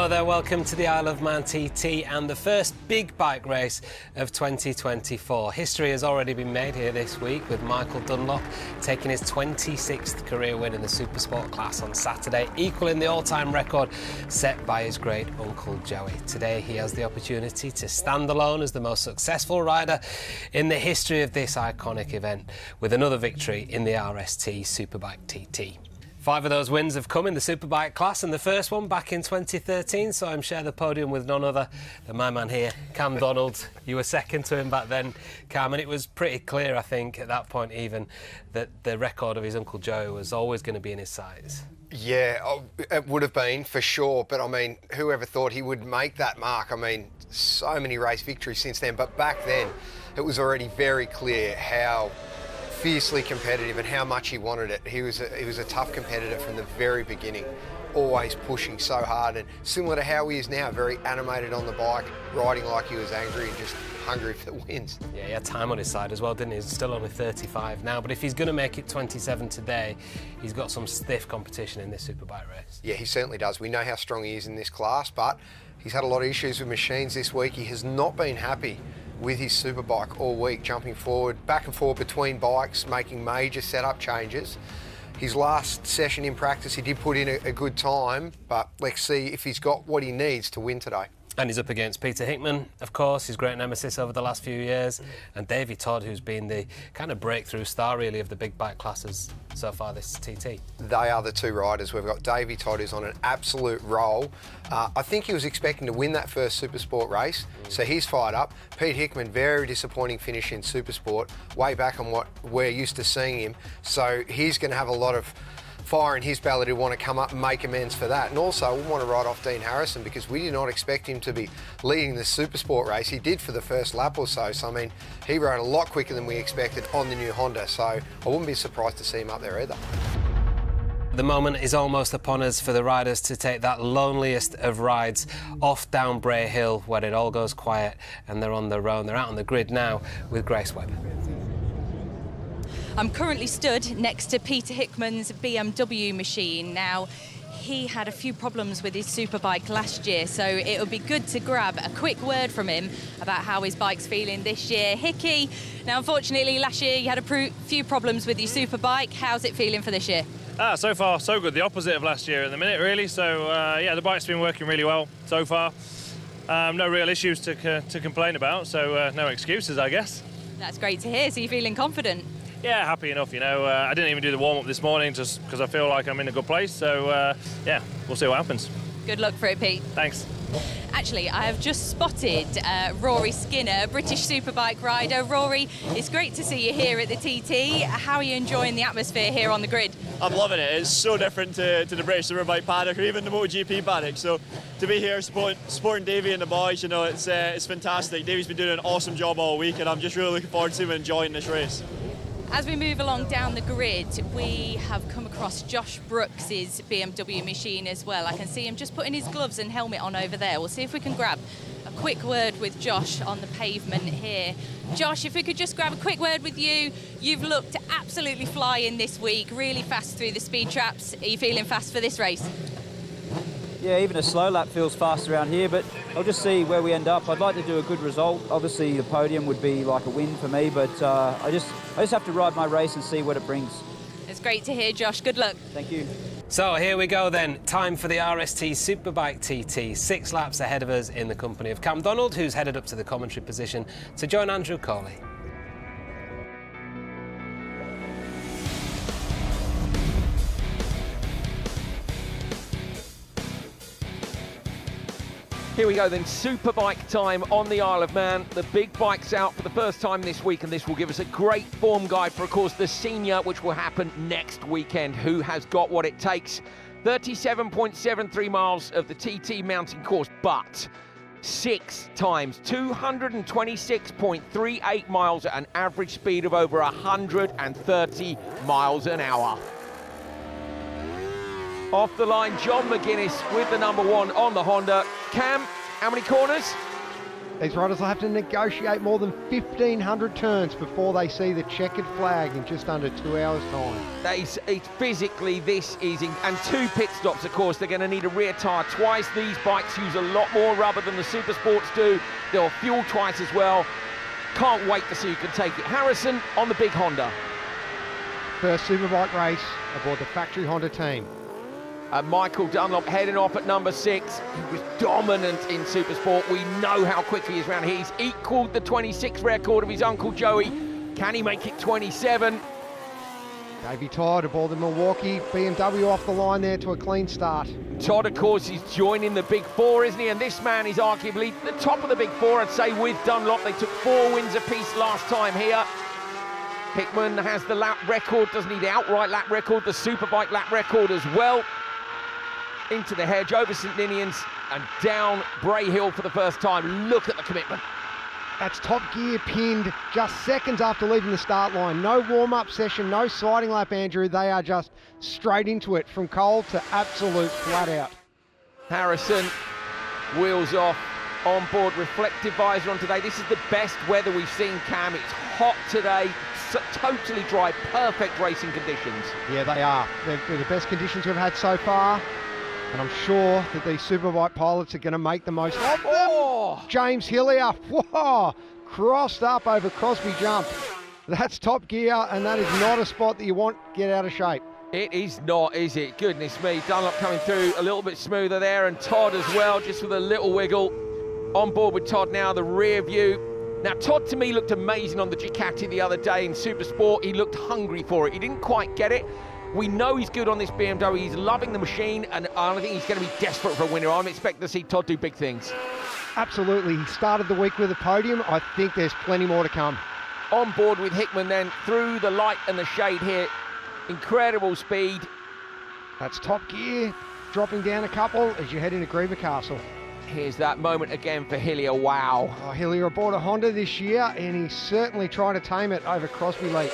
Hello there, welcome to the Isle of Man TT and the first big bike race of 2024. History has already been made here this week with Michael Dunlop taking his 26th career win in the Supersport class on Saturday, equaling the all-time record set by his great uncle Joey. Today he has the opportunity to stand alone as the most successful rider in the history of this iconic event with another victory in the RST Superbike TT. 5 of those wins have come in the Superbike class, and the first one back in 2013, so I'm share the podium with none other than my man here, Cam Donald. You were second to him back then, Cam, and it was pretty clear, I think, at that point even, that the record of his Uncle Joe was always going to be in his sights. Yeah, it would have been, for sure, but I mean, whoever thought he would make that mark? I mean, so many race victories since then, but back then, it was already very clear how fiercely competitive and how much he wanted it. He was a tough competitor from the very beginning, always pushing so hard, and similar to how he is now, very animated on the bike, riding like he was angry and just hungry for the wins. Yeah, he had time on his side as well, didn't he? He's still only 35 now, but if he's going to make it 27 today, he's got some stiff competition in this Superbike race. Yeah, he certainly does. We know how strong he is in this class, but he's had a lot of issues with machines this week. He has not been happy with his Superbike all week, jumping forward, back and forward between bikes, making major setup changes. His last session in practice, he did put in a good time, but let's see if he's got what he needs to win today. And he's up against Peter Hickman, of course, his great nemesis over the last few years, and Davey Todd, who's been the kind of breakthrough star, really, of the big bike classes so far this TT. They are the two riders. We've got Davey Todd, who's on an absolute roll. I think he was expecting to win that first Supersport race, so he's fired up. Pete Hickman, very disappointing finish in Supersport, way back on what we're used to seeing him, so he's going to have a lot of fire in his belly to want to come up and make amends for that. And also, we want to write off Dean Harrison because we did not expect him to be leading the Supersport race. He did for the first lap or so. So, I mean, he rode a lot quicker than we expected on the new Honda. So, I wouldn't be surprised to see him up there either. The moment is almost upon us for the riders to take that loneliest of rides off down Bray Hill, where it all goes quiet and they're on their own. They're out on the grid now with Grace Webb. I'm currently stood next to Peter Hickman's BMW machine. Now, he had a few problems with his Superbike last year, so it would be good to grab a quick word from him about how his bike's feeling this year. Hickey, now unfortunately last year you had a few problems with your Superbike. How's it feeling for this year? So far so good, the opposite of last year at the minute really, so yeah, the bike's been working really well so far. No real issues to complain about, so no excuses, I guess. That's great to hear, so you're feeling confident? Yeah, happy enough, you know. I didn't even do the warm-up this morning just because I feel like I'm in a good place. So, yeah, we'll see what happens. Good luck for it, Pete. Thanks. Actually, I have just spotted Rory Skinner, British Superbike rider. Rory, it's great to see you here at the TT. How are you enjoying the atmosphere here on the grid? I'm loving it. It's so different to the British Superbike paddock or even the MotoGP paddock. So to be here supporting Davey and the boys, you know, it's fantastic. Davey's been doing an awesome job all week, and I'm just really looking forward to him enjoying this race. As we move along down the grid, we have come across Josh Brooks's BMW machine as well. I can see him just putting his gloves and helmet on over there. We'll see if we can grab a quick word with Josh on the pavement here. Josh, if we could just grab a quick word with you. You've looked absolutely flying this week, really fast through the speed traps. Are you feeling fast for this race? Yeah, even a slow lap feels fast around here, but I'll just see where we end up. I'd like to do a good result. Obviously, the podium would be like a win for me, but I just have to ride my race and see what it brings. It's great to hear, Josh. Good luck. Thank you. So here we go then. Time for the RST Superbike TT. 6 laps ahead of us in the company of Cam Donald, who's headed up to the commentary position to join Andrew Coley. Here we go then, Superbike time on the Isle of Man. The big bike's out for the first time this week, and this will give us a great form guide for, of course, the senior, which will happen next weekend. Who has got what it takes? 37.73 miles of the TT mountain course, but 6 times 226.38 miles at an average speed of over 130 miles an hour. Off the line, John McGuinness with the number 1 on the Honda. Cam, how many corners? These riders will have to negotiate more than 1,500 turns before they see the checkered flag in just under 2 hours' time. It's physically, and 2 pit stops, of course. They're going to need a rear tyre twice. These bikes use a lot more rubber than the Super Sports do. They'll fuel twice as well. Can't wait to see who can take it. Harrison on the big Honda. First Superbike race aboard the factory Honda team. Michael Dunlop heading off at number 6. He was dominant in Supersport. We know how quick he is around here. He's equalled the 26 record of his uncle Joey. Can he make it 27? Davey Todd aboard the Milwaukee. BMW off the line there to a clean start. Todd, of course, is joining the Big Four, isn't he? And this man is arguably the top of the Big Four, I'd say, with Dunlop. They took 4 wins apiece last time here. Hickman has the lap record, doesn't he? The outright lap record, the Superbike lap record as well. Into the hedge, over St Ninians, and down Bray Hill for the first time. Look at the commitment. That's Top Gear pinned just seconds after leaving the start line. No warm-up session, no sliding lap, Andrew. They are just straight into it, from cold to absolute flat out. Harrison wheels off, on board reflective visor on today. This is the best weather we've seen, Cam. It's hot today, totally dry, perfect racing conditions. Yeah, they are. They're the best conditions we've had so far. And I'm sure that these Superbike pilots are going to make the most of them. James Hillier, whoa, crossed up over Crosby Jump. That's Top Gear, and that is not a spot that you want to get out of shape. It is not, is it? Goodness me. Dunlop coming through a little bit smoother there, and Todd as well, just with a little wiggle. On board with Todd now, the rear view. Now, Todd to me looked amazing on the Ducati the other day in Supersport. He looked hungry for it. He didn't quite get it. We know he's good on this BMW. He's loving the machine, and I think he's going to be desperate for a winner. I'm expecting to see Todd do big things. Absolutely. He started the week with a podium. I think there's plenty more to come. On board with Hickman then, through the light and the shade here. Incredible speed. That's Top Gear, dropping down a couple as you head into Griever Castle. Here's that moment again for Hillier. Wow. Oh, Hillier aboard a Honda this year, and he's certainly trying to tame it over Crosby Lake.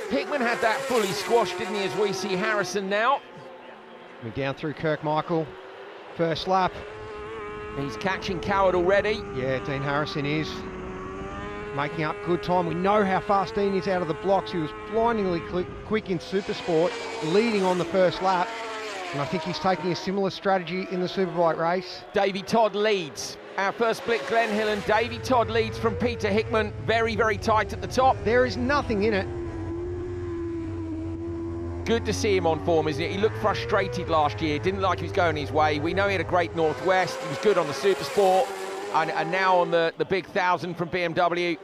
Hickman had that fully squashed, didn't he, as we see Harrison now. We're down through Kirkmichael. First lap. He's catching Coward already. Yeah, Dean Harrison is making up good time. We know how fast Dean is out of the blocks. He was blindingly quick in Supersport, leading on the first lap. And I think he's taking a similar strategy in the Superbike race. Davey Todd leads. Our first split, Glenn Hill and Davey Todd leads from Peter Hickman. Very, very tight at the top. There is nothing in it. Good to see him on form, isn't it? He looked frustrated last year, didn't like he was going his way. We know he had a great Northwest, he was good on the Supersport, and now on the big 1000 from BMW.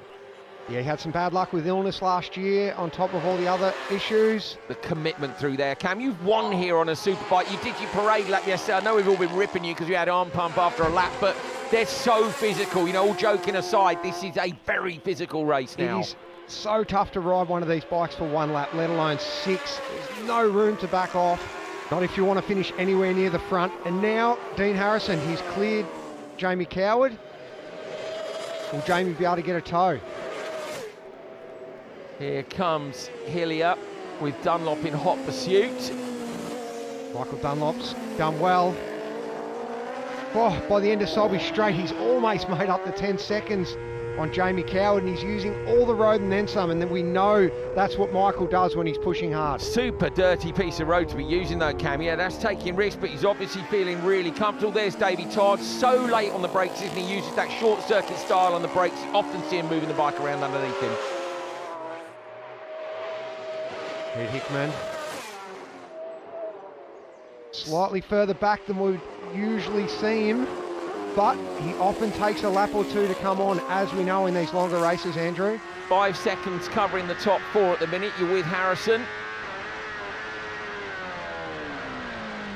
Yeah, he had some bad luck with illness last year, on top of all the other issues. The commitment through there. Cam, you've won here on a Superbike. You did your parade lap yesterday. I know we've all been ripping you because you had arm pump after a lap, but they're so physical. You know, all joking aside, this is a very physical race now. It is so tough to ride one of these bikes for 1 lap, let alone 6. There's no room to back off, not if you want to finish anywhere near the front. And now Dean Harrison, he's cleared Jamie Coward. Will Jamie be able to get a tow? Here comes Hillier with Dunlop in hot pursuit. Michael Dunlop's done well. Oh, by the end of Selby Straight, he's almost made up the 10 seconds on Jamie Coward, and he's using all the road and then some, and then we know that's what Michael does when he's pushing hard. Super dirty piece of road to be using though, Cam. Yeah, that's taking risks, but he's obviously feeling really comfortable. There's Davey Todd, so late on the brakes, isn't he? Uses that short circuit style on the brakes. You often see him moving the bike around underneath him. Pete Hickman. Slightly further back than we would usually see him, but he often takes a lap or two to come on, as we know in these longer races, Andrew. 5 seconds covering the top 4 at the minute. You're with Harrison.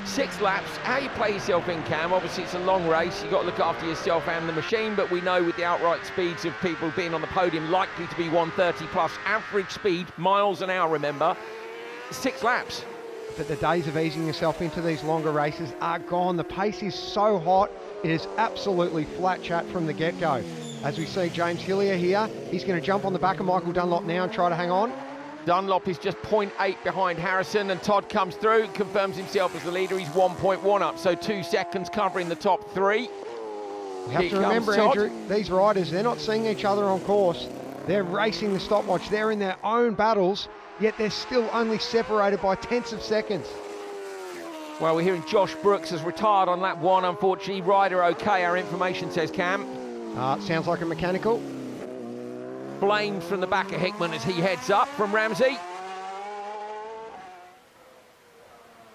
6 laps. How you play yourself in, Cam? Obviously, it's a long race. You've got to look after yourself and the machine, but we know with the outright speeds of people being on the podium, likely to be 130 plus average speed, miles an hour, remember. 6 laps. But the days of easing yourself into these longer races are gone. The pace is so hot. It is absolutely flat chat from the get-go. As we see James Hillier here, he's going to jump on the back of Michael Dunlop now and try to hang on. Dunlop is just 0.8 behind Harrison, and Todd comes through, confirms himself as the leader. He's 1.1 up, so 2 seconds covering the top 3. We have to remember, Andrew, these riders, they're not seeing each other on course. They're racing the stopwatch. They're in their own battles, yet they're still only separated by tenths of seconds. Well, we're hearing Josh Brooks has retired on lap 1, unfortunately. Rider okay, our information says, Cam. Sounds like a mechanical. Blamed from the back of Hickman as he heads up from Ramsey.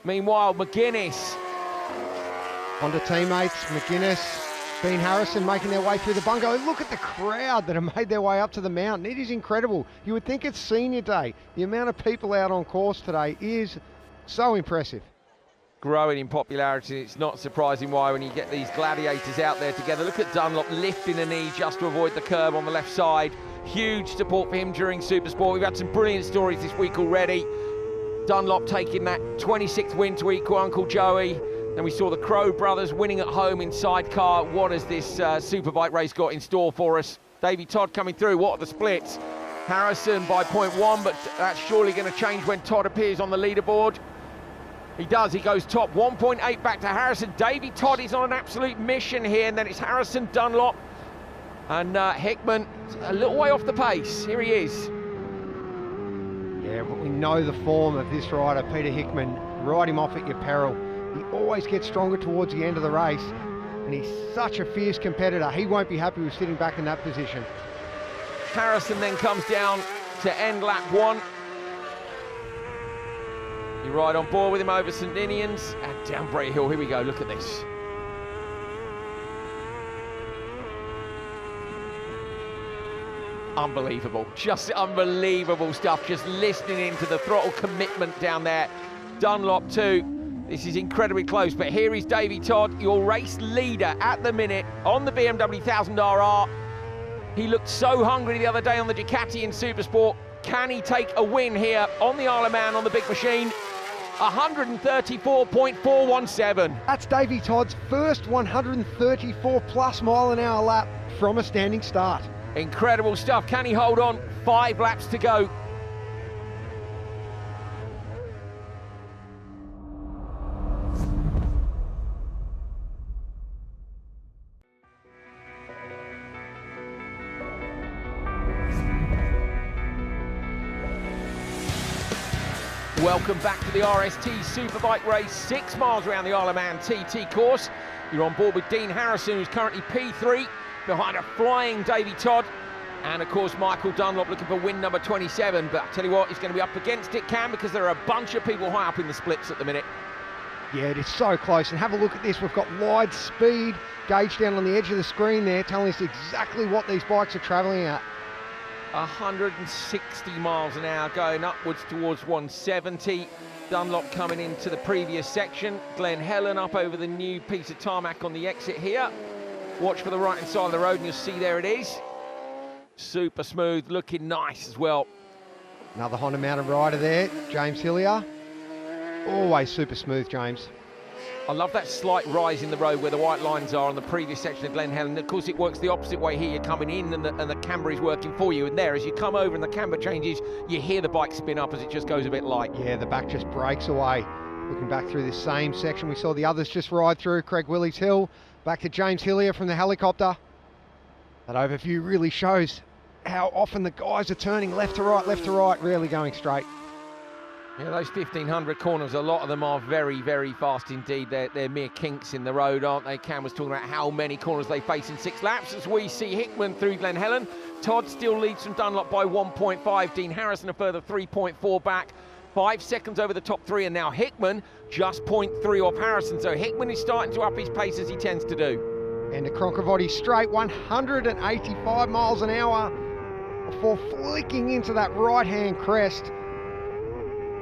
Meanwhile, McGuinness. Honda teammates, McGuinness, Dean Harrison making their way through the bungo. Look at the crowd that have made their way up to the mountain. It is incredible. You would think it's senior day. The amount of people out on course today is so impressive. Growing in popularity. It's not surprising why when you get these gladiators out there together. Look at Dunlop lifting a knee just to avoid the curb on the left side. Huge support for him during Supersport. We've had some brilliant stories this week already. Dunlop taking that 26th win to equal Uncle Joey. And we saw the Crow brothers winning at home in sidecar. What has this Superbike race got in store for us? Davey Todd coming through. What are the splits? Harrison by 0.1, but that's surely going to change when Todd appears on the leaderboard. He does, he goes top, 1.8 back to Harrison. Davey Todd is on an absolute mission here, and then it's Harrison, Dunlop, and Hickman a little way off the pace. Here he is. Yeah, but we know the form of this rider, Peter Hickman. Ride him off at your peril. He always gets stronger towards the end of the race, and he's such a fierce competitor. He won't be happy with sitting back in that position. Harrison then comes down to end lap 1. You ride on board with him over St Ninians and down Bray Hill. Here we go, look at this. Unbelievable, just unbelievable stuff. Just listening into the throttle commitment down there. Dunlop too. This is incredibly close, but here is Davey Todd, your race leader at the minute on the BMW 1000RR. He looked so hungry the other day on the Ducati in Supersport. Can he take a win here on the Isle of Man on the big machine? 134.417. That's Davey Todd's first 134 plus mile an hour lap from a standing start. Incredible stuff. Can he hold on? 5 laps to go. Welcome back to the RST Superbike race, 6 miles around the Isle of Man TT course. You're on board with Dean Harrison, who's currently P3, behind a flying Davey Todd. And of course, Michael Dunlop looking for win number 27. But I tell you what, he's going to be up against it, Cam, because there are a bunch of people high up in the splits at the minute. Yeah, it is so close. And have a look at this. We've got wide speed gauge down on the edge of the screen there, telling us exactly what these bikes are travelling at. 160 miles an hour going upwards towards 170. Dunlop coming into the previous section. Glen Helen up over the new piece of tarmac on the exit here. Watch for the right hand side of the road and you'll see there it is. Super smooth, looking nice as well. Another Honda mounted rider there, James Hillier. Always super smooth, James. I love that slight rise in the road where the white lines are on the previous section of Glen Helen. Of course, it works the opposite way here. You're coming in and the camber is working for you. And there, as you come over and the camber changes, you hear the bike spin up as it just goes a bit light. Yeah, the back just breaks away. Looking back through this same section, we saw the others just ride through. Craig Willis Hill, back to James Hillier from the helicopter. That overview really shows how often the guys are turning left to right, rarely going straight. Yeah, those 1500 corners, a lot of them are very, very fast indeed. They're mere kinks in the road, aren't they? Cam was talking about how many corners they face in 6 laps as we see Hickman through Glen Helen. Todd still leads from Dunlop by 1.5. Dean Harrison a further 3.4 back. 5 seconds over the top 3, and now Hickman just 0.3 off Harrison. So Hickman is starting to up his pace as he tends to do. And the Cronkivoti straight, 185 miles an hour before flicking into that right-hand crest.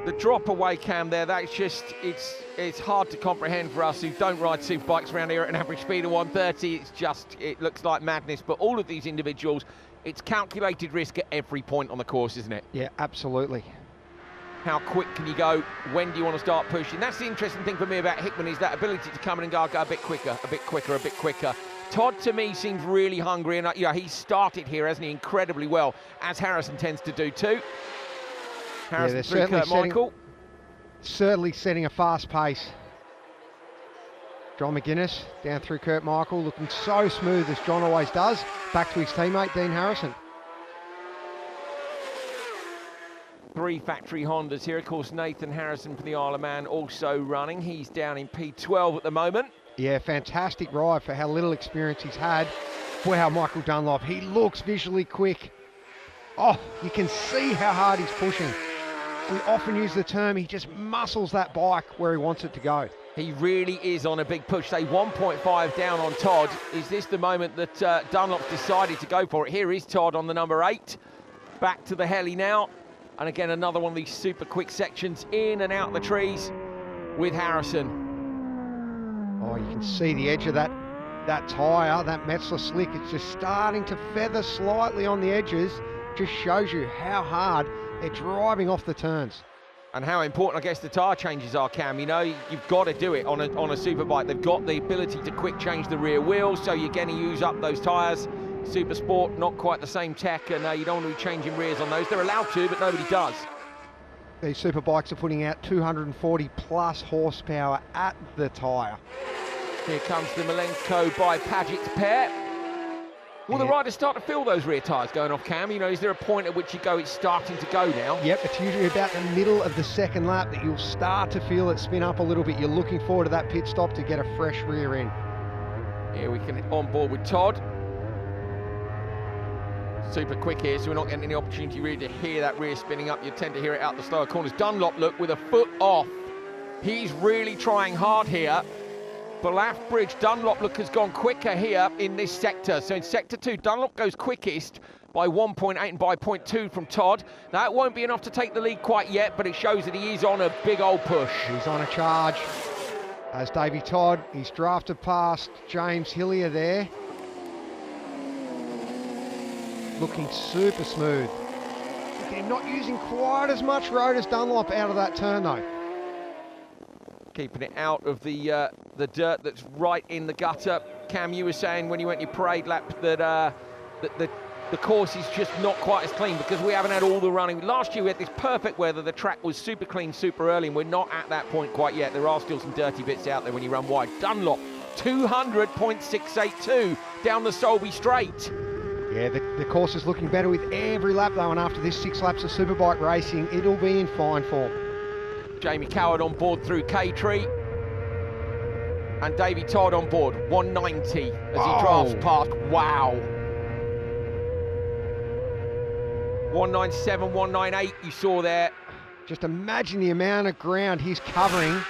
The drop away, Cam, there, that's just, it's hard to comprehend for us who don't ride superbikes around here at an average speed of 130. It's just, it looks like madness. But all of these individuals, it's calculated risk at every point on the course, isn't it? Yeah, absolutely. How quick can you go? When do you want to start pushing? That's the interesting thing for me about Hickman, is that ability to come in and go a bit quicker, a bit quicker, a bit quicker. Todd, to me, seems really hungry, and he started here, hasn't he, incredibly well, as Harrison tends to do too. Harrison through Kurt Michael. Certainly setting a fast pace. John McGuinness down through Kurt Michael, looking so smooth as John always does. Back to his teammate, Dean Harrison. 3 factory Hondas here. Of course, Nathan Harrison from the Isle of Man also running. He's down in P12 at the moment. Yeah, fantastic ride for how little experience he's had. Wow, Michael Dunlop, he looks visually quick. Oh, you can see how hard he's pushing. We often use the term, he just muscles that bike where he wants it to go. He really is on a big push. Say 1.5 down on Todd. Is this the moment that Dunlop's decided to go for it? Here is Todd on the number 8. Back to the heli now. And again, another one of these super quick sections in and out the trees with Harrison. Oh, you can see the edge of that tyre, that Metzler slick. It's just starting to feather slightly on the edges. Just shows you how hard they're driving off the turns. And how important, I guess, the tyre changes are, Cam. You know, you've got to do it on a superbike. They've got the ability to quick change the rear wheels, so you're going to use up those tyres. Super Sport, not quite the same tech, and you don't want to be changing rears on those. They're allowed to, but nobody does. These superbikes are putting out 240 plus horsepower at the tyre. Here comes the Malenko by Paget's pair. Will the riders start to feel those rear tyres going off, Cam? You know, is there a point at which you go, it's starting to go now? Yep, it's usually about the middle of the second lap that you'll start to feel it spin up a little bit. You're looking forward to that pit stop to get a fresh rear end. Here we can on board with Todd. Super quick here, so we're not getting any opportunity really to hear that rear spinning up. You tend to hear it out the slower corners. Dunlop, look, with a foot off. He's really trying hard here. Balaff Bridge, Dunlop, look, has gone quicker here in this sector. So in sector 2, Dunlop goes quickest by 1.8 and by 0.2 from Todd. That won't be enough to take the lead quite yet, but it shows that he is on a big old push. He's on a charge. As Davey Todd, he's drafted past James Hillier there. Looking super smooth. They're not using quite as much road as Dunlop out of that turn though. Keeping it out of the dirt that's right in the gutter. Cam, you were saying when you went your parade lap that the course is just not quite as clean because we haven't had all the running. Last year we had this perfect weather, the track was super clean, super early, and we're not at that point quite yet. There are still some dirty bits out there when you run wide. Dunlop, 200.682 down the Solby Straight. Yeah, the course is looking better with every lap though, and after this 6 laps of superbike racing, it'll be in fine form. Jamie Coward on board through K-Tree. And Davey Todd on board, 190 as he drafts past. Wow. 197, 198 you saw there. Just imagine the amount of ground he's covering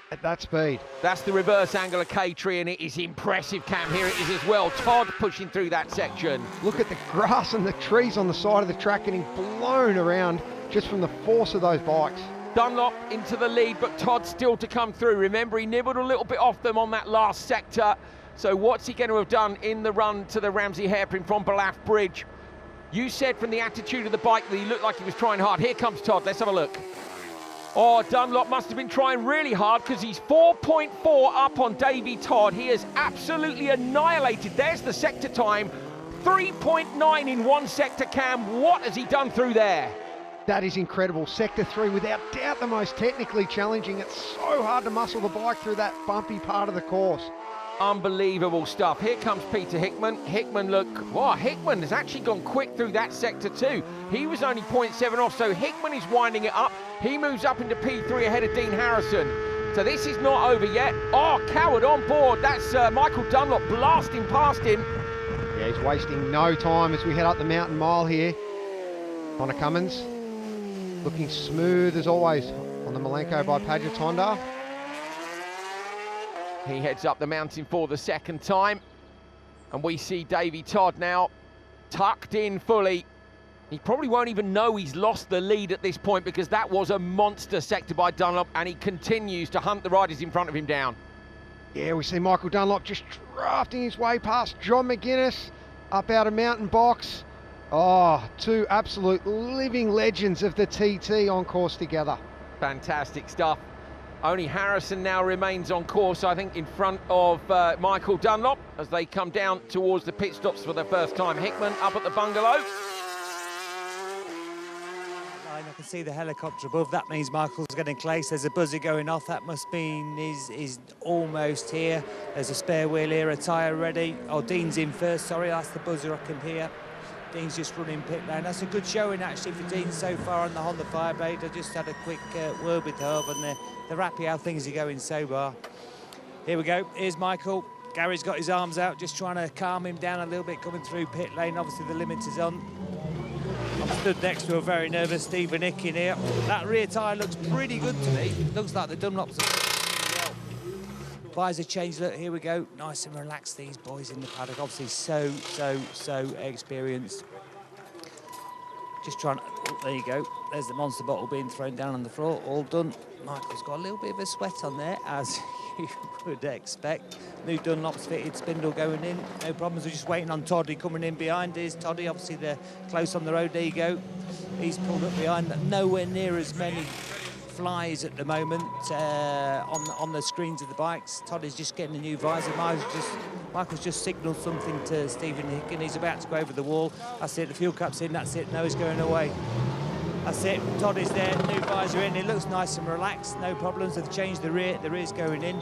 at that speed. That's the reverse angle of K-Tree, and it is impressive, Cam. Here it is as well. Todd pushing through that section. Look at the grass and the trees on the side of the track getting blown around just from the force of those bikes. Dunlop into the lead, but Todd still to come through. Remember, he nibbled a little bit off them on that last sector. So what's he going to have done in the run to the Ramsey hairpin from Balaff Bridge? You said from the attitude of the bike that he looked like he was trying hard. Here comes Todd. Let's have a look. Oh, Dunlop must have been trying really hard because he's 4.4 up on Davey Todd. He has absolutely annihilated. There's the sector time. 3.9 in one sector, Cam. What has he done through there? That is incredible. Sector 3, without doubt the most technically challenging. It's so hard to muscle the bike through that bumpy part of the course. Unbelievable stuff. Here comes Peter Hickman. Hickman, look, wow, Hickman has actually gone quick through that sector too. He was only 0.7 off, so Hickman is winding it up. He moves up into P3 ahead of Dean Harrison. So this is not over yet. Oh, Coward on board. That's Michael Dunlop blasting past him. Yeah, he's wasting no time as we head up the mountain mile here. Connor Cummins looking smooth as always on the Malenko by Paget's Honda. He heads up the mountain for the second time. And we see Davey Todd now tucked in fully. He probably won't even know he's lost the lead at this point because that was a monster sector by Dunlop, and he continues to hunt the riders in front of him down. Yeah, we see Michael Dunlop just drafting his way past John McGuinness up out of Mountain Box. Oh, two absolute living legends of the TT on course together. Fantastic stuff. Only Harrison now remains on course, I think, in front of Michael Dunlop as they come down towards the pit stops for the first time. Hickman up at the bungalow. I can see the helicopter above. That means Michael's getting close. There's a buzzer going off. That must mean he's almost here. There's a spare wheel here, a tyre ready. Oh, Dean's in first, sorry, that's the buzzer I can hear. Dean's just running pit lane. That's a good showing, actually, for Dean so far on the Honda Fireblade. I just had a quick word with Herb, and they're happy how things are going so far. Here we go. Here's Michael. Gary's got his arms out, just trying to calm him down a little bit, coming through pit lane. Obviously, the limiter's on. I'm stood next to a very nervous Stephen Hick in here. That rear tyre looks pretty good to me. Looks like the Dunlops are well. Visor change, look, here we go. Nice and relaxed, these boys in the paddock. Obviously, so experienced. Just trying to, oh, there you go. There's the monster bottle being thrown down on the floor, all done. Michael's got a little bit of a sweat on there, as you would expect. New Dunlop's fitted spindle going in, no problems. We're just waiting on Toddy coming in behind. Here's Toddy, obviously they're close on the road. There you go. He's pulled up behind, nowhere near as many flies at the moment on the screens of the bikes. Toddy's just getting a new visor. Michael's just signalled something to Stephen Hick, and he's about to go over the wall. That's it, the fuel cap's in, that's it, no, he's going away. That's it, Toddy's there, new visor in, it looks nice and relaxed, no problems. They've changed the rear's going in.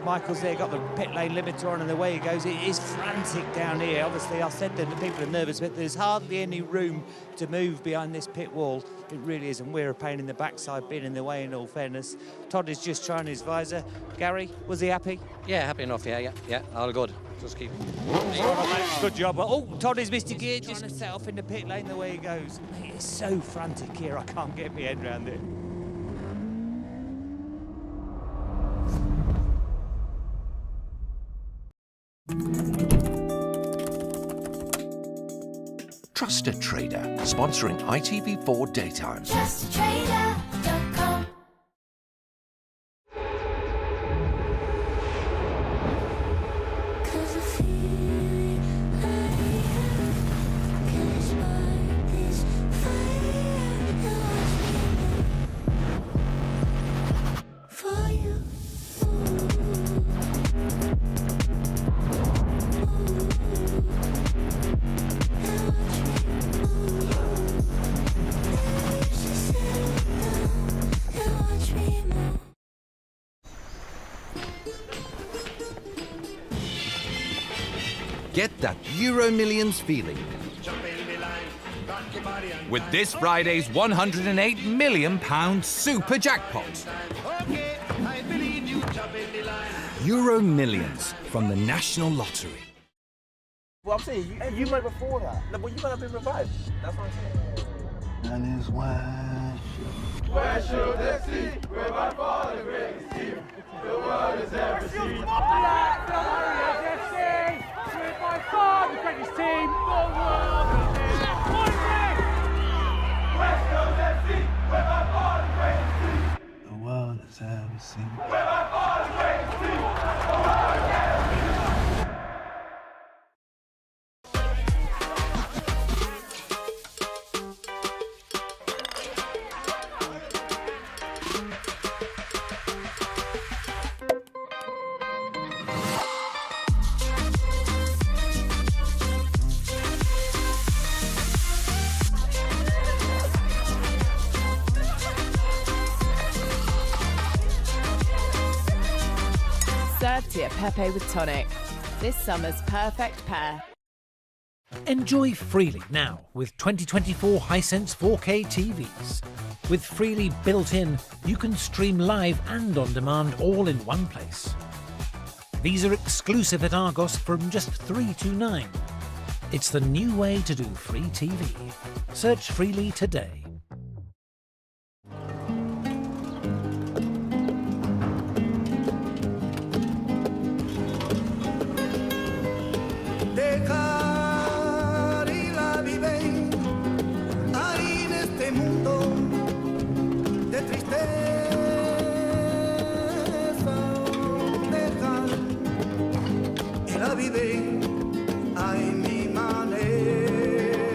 Michael's there, got the pit lane limiter on, and away he goes. It is frantic down here. Obviously, I said that the people are nervous, but there's hardly any room to move behind this pit wall. It really is, and we're a pain in the backside, being in the way, in all fairness. Todd is just trying his visor. Gary, was he happy? Yeah, happy enough, yeah, all good. Just keep... Good job. Oh, Todd is missed a gear, just trying to set off in the pit lane the way he goes. It is so frantic here, I can't get my head around it. Trusted Trader, sponsoring ITV4 Daytime. TrustedTrader.com. Get that Euro Millions feeling with this Friday's £108 million super jackpot. Euro Millions from the National Lottery. Well, I'm saying, you went before that. No, but you gotta be revived. That's what I'm saying. And it's where should they see? Where by far the greatest team the world has ever seen. By far the greatest team the world has ever seen. West Coast FC, we're by far the greatest team the world has ever seen. We're by far the greatest team the world has ever seen. Served here, Pepe with tonic. This summer's perfect pair. Enjoy Freely now with 2024 Hisense 4K TVs. With Freely built in, you can stream live and on demand all in one place. These are exclusive at Argos from just $329. It's the new way to do free TV. Search Freely today.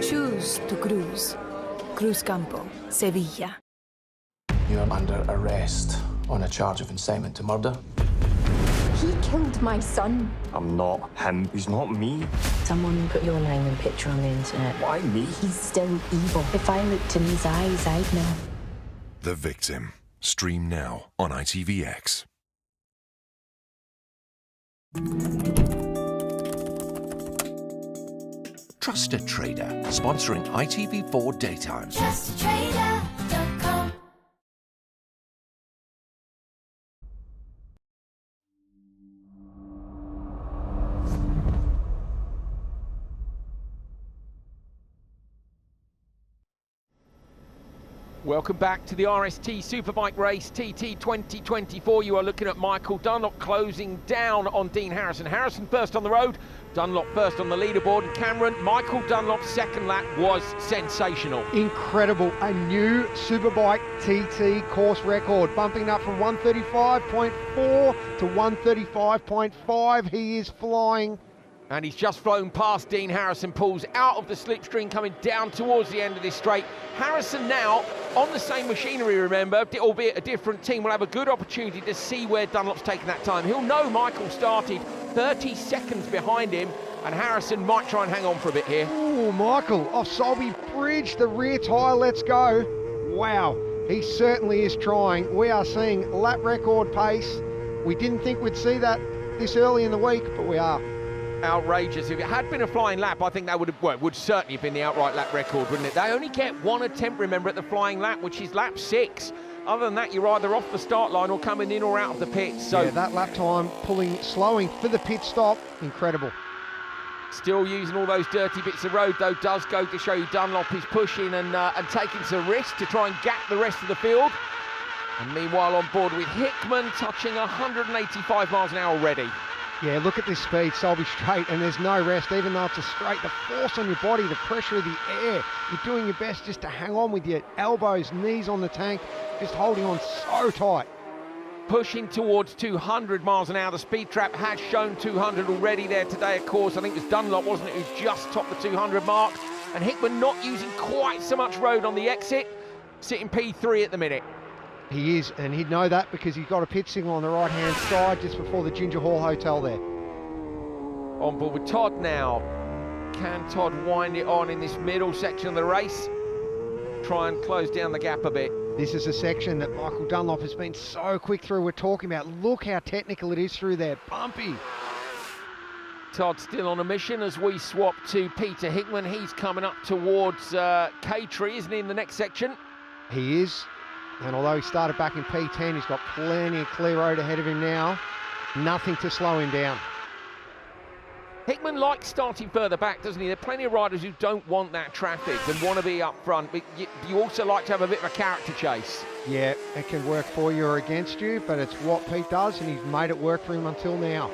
Choose to cruise. Cruz Campo, Sevilla. You are under arrest on a charge of incitement to murder. He killed my son. I'm not him. He's not me. Someone put your name and picture on the internet. Why me? He's still evil. If I looked in his eyes, I'd know. The Victim. Stream now on ITVX. Trusted Trader, sponsoring ITV4 Daytime. TrustedTrader.com. Welcome back to the RST Superbike Race TT 2024. You are looking at Michael Dunlop closing down on Dean Harrison. Harrison first on the road, Dunlop first on the leaderboard. And Cameron, Michael Dunlop's second lap was sensational. Incredible. A new Superbike TT course record, bumping up from 135.4 to 135.5. He is flying. And he's just flown past Dean Harrison, pulls out of the slipstream, coming down towards the end of this straight. Harrison now on the same machinery, remember, albeit a different team, will have a good opportunity to see where Dunlop's taken that time. He'll know Michael started 30 seconds behind him, and Harrison might try and hang on for a bit here. Oh, Michael off Solby Bridge, the rear tyre, let's go. Wow, he certainly is trying. We are seeing lap record pace. We didn't think we'd see that this early in the week, but we are. Outrageous. If it had been a flying lap, I think that would have, well, would certainly have been the outright lap record, wouldn't it? They only get one attempt, remember, at the flying lap, which is lap 6. Other than that, you're either off the start line or coming in or out of the pits. So yeah, that lap time slowing for the pit stop, incredible. Still using all those dirty bits of road, though, does go to show you Dunlop is pushing and taking some risks to try and gap the rest of the field. And meanwhile, on board with Hickman, touching 185 miles an hour already. Yeah, look at this speed, Solby straight, and there's no rest, even though it's a straight. The force on your body, the pressure of the air, you're doing your best just to hang on with your elbows, knees on the tank, just holding on so tight. Pushing towards 200 miles an hour. The speed trap has shown 200 already there today, of course. I think it was Dunlop, wasn't it, who just topped the 200 mark. And Hickman not using quite so much road on the exit, sitting P3 at the minute. He is, and he'd know that because he's got a pit signal on the right-hand side just before the Ginger Hall Hotel there. On board with Todd now. Can Todd wind it on in this middle section of the race? Try and close down the gap a bit. This is a section that Michael Dunlop has been so quick through. We're talking about, look how technical it is through there, bumpy. Todd still on a mission as we swap to Peter Hickman. He's coming up towards K-Tree, isn't he, in the next section? He is. And although he started back in P10, he's got plenty of clear road ahead of him now. Nothing to slow him down. Hickman likes starting further back, doesn't he? There are plenty of riders who don't want that traffic and want to be up front, but you also like to have a bit of a character chase. Yeah, it can work for you or against you, but it's what Pete does, and he's made it work for him until now.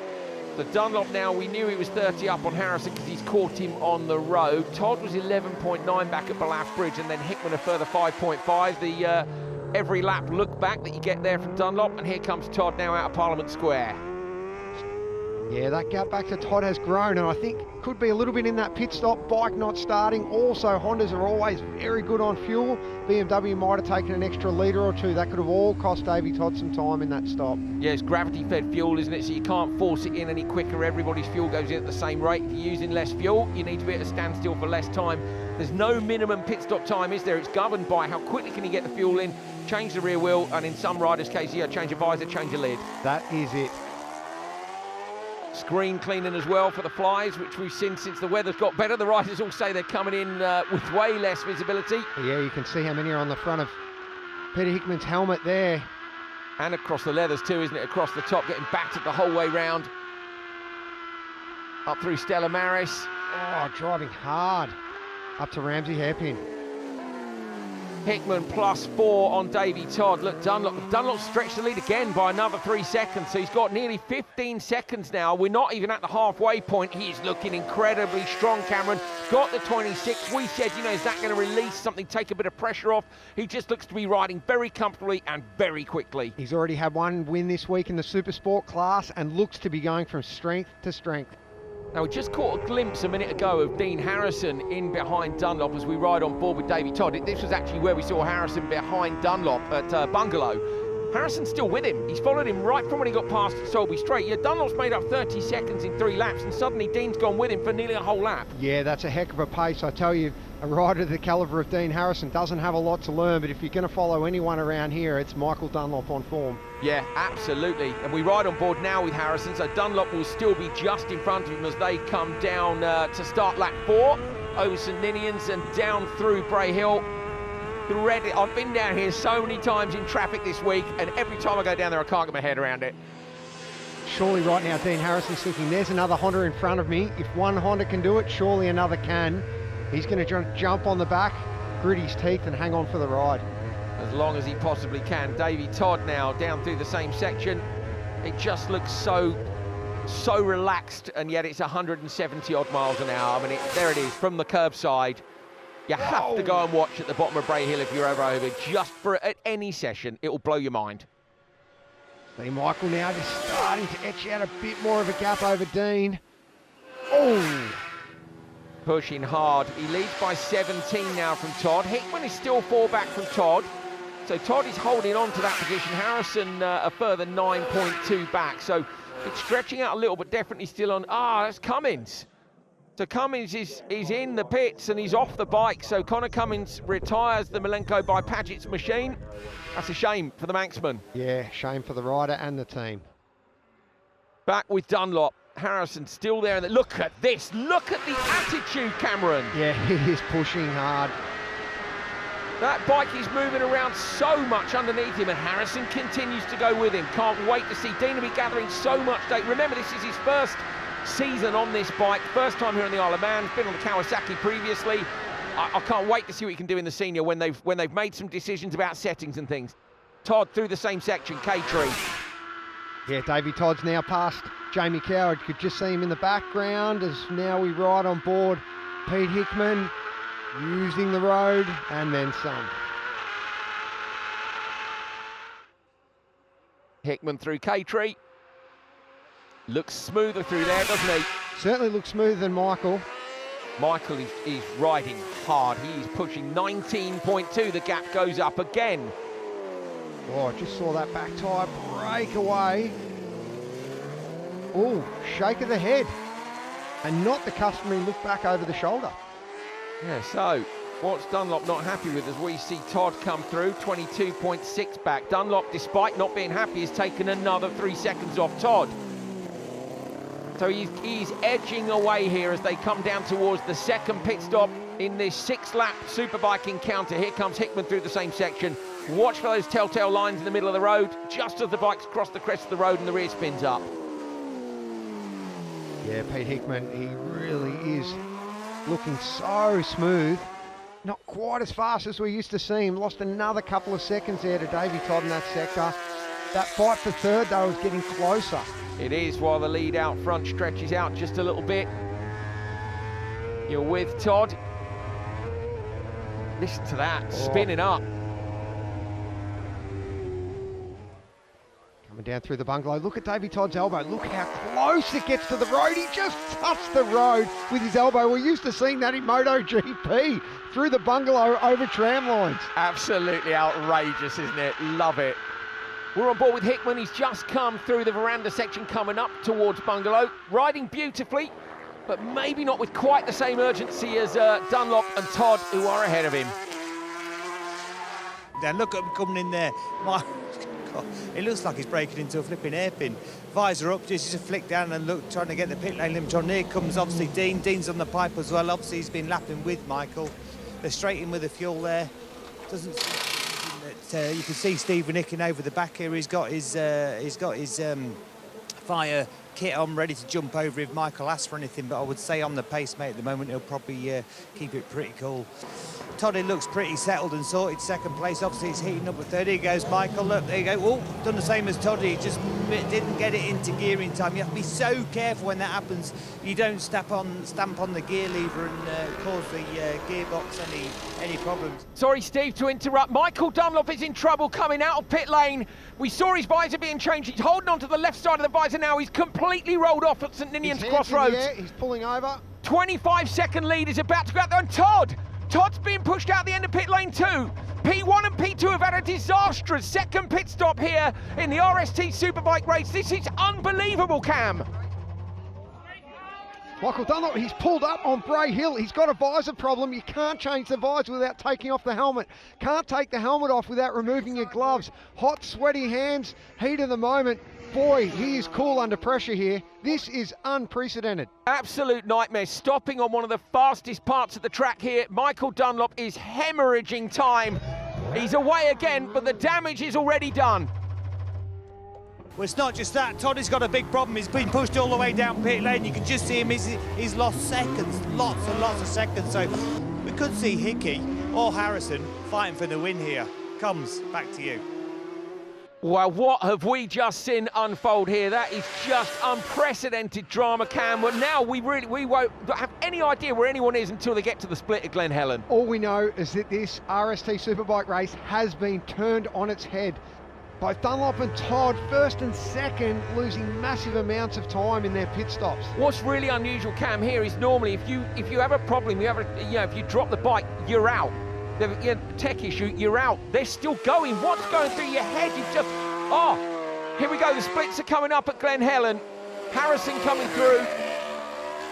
The Dunlop now, we knew he was 30 up on Harrison because he's caught him on the road. Todd was 11.9 back at Ballaugh Bridge, and then Hickman a further 5.5. The every lap look back that you get there from Dunlop, and here comes Todd now out of Parliament Square. Yeah, that gap back to Todd has grown, and I think could be a little bit in that pit stop, bike not starting. Also, Hondas are always very good on fuel. BMW might have taken an extra litre or two. That could have all cost Davey Todd some time in that stop. Yeah, it's gravity-fed fuel, isn't it? So you can't force it in any quicker. Everybody's fuel goes in at the same rate. If you're using less fuel, you need to be at a standstill for less time. There's no minimum pit stop time, is there? It's governed by how quickly can you get the fuel in, change the rear wheel, and in some riders' case, yeah, change a visor, change a lid. That is it. Screen cleaning as well for the flies, which we've seen since the weather's got better. The riders all say they're coming in with way less visibility. Yeah, you can see how many are on the front of Peter Hickman's helmet there. And across the leathers too, isn't it? Across the top, getting battered the whole way round. Up through Stella Maris. Oh, driving hard. Up to Ramsey Hairpin. Hickman +4 on Davey Todd. Look, Dunlop stretched the lead again by another 3 seconds, so he's got nearly 15 seconds now. We're not even at the halfway point. He's looking incredibly strong, Cameron. Got the 26. We said, you know, is that going to release something, take a bit of pressure off? He just looks to be riding very comfortably and very quickly. He's already had one win this week in the Super Sport class and looks to be going from strength to strength. Now, we just caught a glimpse a minute ago of Dean Harrison in behind Dunlop as we ride on board with Davey Todd. This was actually where we saw Harrison behind Dunlop at Bungalow. Harrison's still with him. He's followed him right from when he got past Solby Straight. Yeah, Dunlop's made up 30 seconds in 3 laps, and suddenly Dean's gone with him for nearly a whole lap. Yeah, that's a heck of a pace. I tell you, a rider the calibre of Dean Harrison doesn't have a lot to learn, but if you're going to follow anyone around here, it's Michael Dunlop on form. Yeah, absolutely. And we ride on board now with Harrison, so Dunlop will still be just in front of him as they come down to start lap 4 over St Ninians and down through Bray Hill. I've been down here so many times in traffic this week, and every time I go down there I can't get my head around it. Surely right now Dean Harrison's thinking, there's another Honda in front of me. If one Honda can do it, surely another can. He's going to jump on the back, grit his teeth and hang on for the ride. As long as he possibly can. Davey Todd now down through the same section. It just looks so relaxed, and yet it's 170 odd miles an hour. I mean, there it is from the curbside. You have to go and watch at the bottom of Bray Hill if you're ever over, just for at any session. It will blow your mind. See Michael now just starting to etch out a bit more of a gap over Dean. Oh! Pushing hard. He leads by 17 now from Todd. Hickman is still 4 back from Todd. So Todd is holding on to that position. Harrison a further 9.2 back. So it's stretching out a little, but definitely still on. That's Cummins. So Cummins is in the pits and he's off the bike. So Connor Cummins retires the Malenko by Paget's machine. That's a shame for the Manxman. Yeah, shame for the rider and the team. Back with Dunlop. Harrison still there. And look at this. Look at the attitude, Cameron. Yeah, he is pushing hard. That bike is moving around so much underneath him, and Harrison continues to go with him. Can't wait to see. Dean will be gathering so much data. Remember, this is his first season on this bike, first time here in the Isle of Man. He's been on the Kawasaki previously. I can't wait to see what he can do in the senior when they've made some decisions about settings and things. Todd through the same section, K-Tree. Yeah, Davey Todd's now past Jamie Coward. Could just see him in the background as now we ride on board Pete Hickman, using the road and then some. Hickman through K-Tree. Looks smoother through there, doesn't he? Certainly looks smoother than Michael. Michael is riding hard. He is pushing 19.2. The gap goes up again. Oh, I just saw that back tyre break away. Oh, shake of the head. And not the customary look back over the shoulder. Yeah, so what's Dunlop not happy with as we see Todd come through, 22.6 back. Dunlop, despite not being happy, has taken another 3 seconds off Todd. So he's edging away here as they come down towards the second pit stop in this 6-lap Superbike encounter. Here comes Hickman through the same section. Watch for those telltale lines in the middle of the road, just as the bikes cross the crest of the road and the rear spins up. Yeah, Pete Hickman, he really is looking so smooth. Not quite as fast as we used to see him. Lost another couple of seconds there to Davey Todd in that sector. That fight for third, though, is getting closer. It is, while the lead out front stretches out just a little bit. You're with Todd. Listen to that, spinning up. Coming down through the bungalow. Look at Davey Todd's elbow. Look how close it gets to the road. He just touched the road with his elbow. We're used to seeing that in MotoGP. Through the bungalow over tram lines. Absolutely outrageous, isn't it? Love it. We're on board with Hickman. He's just come through the veranda section coming up towards Bungalow. Riding beautifully, but maybe not with quite the same urgency as Dunlop and Todd, who are ahead of him. Then look at him coming in there. My God, it looks like he's breaking into a flipping hairpin. Visor up, just a flick down and look, trying to get the pit lane limit on. Here comes obviously Dean. Dean's on the pipe as well. Obviously he's been lapping with Michael. They're straight in with the fuel there. Doesn't that you can see Stephen Nicking over the back here. He's got his fire kit on, ready to jump over if Michael asks for anything. But I would say on the pacemate at the moment, he'll probably keep it pretty cool. Toddy looks pretty settled and sorted. Second place, obviously he's heating up with third. Here goes Michael. Look, there you go. Oh, done the same as Toddy. Just didn't get it into gear in time. You have to be so careful when that happens. You don't stamp on the gear lever and cause the gearbox any problems. Sorry, Steve, to interrupt. Michael Dunlop is in trouble coming out of pit lane. We saw his visor being changed. He's holding on to the left side of the visor now. He's completely rolled off at St Ninian's Crossroads. He's pulling over. 25-second lead is about to go out there. And Todd's being pushed out the end of pit lane too. P1 and P2 have had a disastrous second pit stop here in the RST Superbike race. This is unbelievable, Cam. Michael Dunlop, he's pulled up on Bray Hill. He's got a visor problem. You can't change the visor without taking off the helmet. Can't take the helmet off without removing your gloves. Hot, sweaty hands, heat of the moment. Boy, he is cool under pressure here. This is unprecedented. Absolute nightmare. Stopping on one of the fastest parts of the track here. Michael Dunlop is hemorrhaging time. He's away again, but the damage is already done. Well, it's not just that. Toddy's got a big problem. He's been pushed all the way down pit lane. You can just see him. He's lost seconds, lots and lots of seconds. So we could see Hickey or Harrison fighting for the win here. Comes back to you. Well, what have we just seen unfold here? That is just unprecedented drama, Cam. But now we won't have any idea where anyone is until they get to the split at Glen Helen. All we know is that this RST Superbike race has been turned on its head. Both Dunlop and Todd, first and second, losing massive amounts of time in their pit stops. What's really unusual, Cam, here is normally if you have a problem, if you drop the bike, you're out. The tech issue, you're out. They're still going. What's going through your head? You just, here we go. The splits are coming up at Glen Helen. Harrison coming through.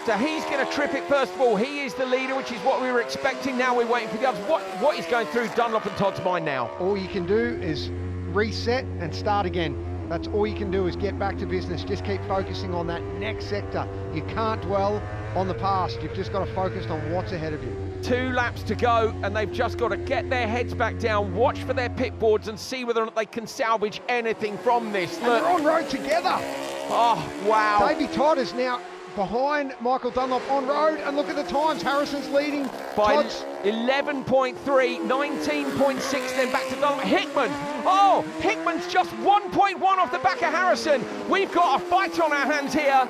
So he's going to trip it first of all. He is the leader, which is what we were expecting. Now we're waiting for the others. What is going through Dunlop and Todd's mind now? All you can do is reset and start again. That's all you can do, is get back to business. Just keep focusing on that next sector. You can't dwell on the past. You've just got to focus on what's ahead of you. 2 laps to go, and they've just got to get their heads back down, watch for their pit boards and see whether or not they can salvage anything from this. And they're on road together. Oh, wow. Davey Todd is now behind Michael Dunlop on road, and look at the times. Harrison's leading by Todd's 11.3, 19.6, then back to Dunlop. Hickman, Hickman's just 1.1 off the back of Harrison. We've got a fight on our hands here.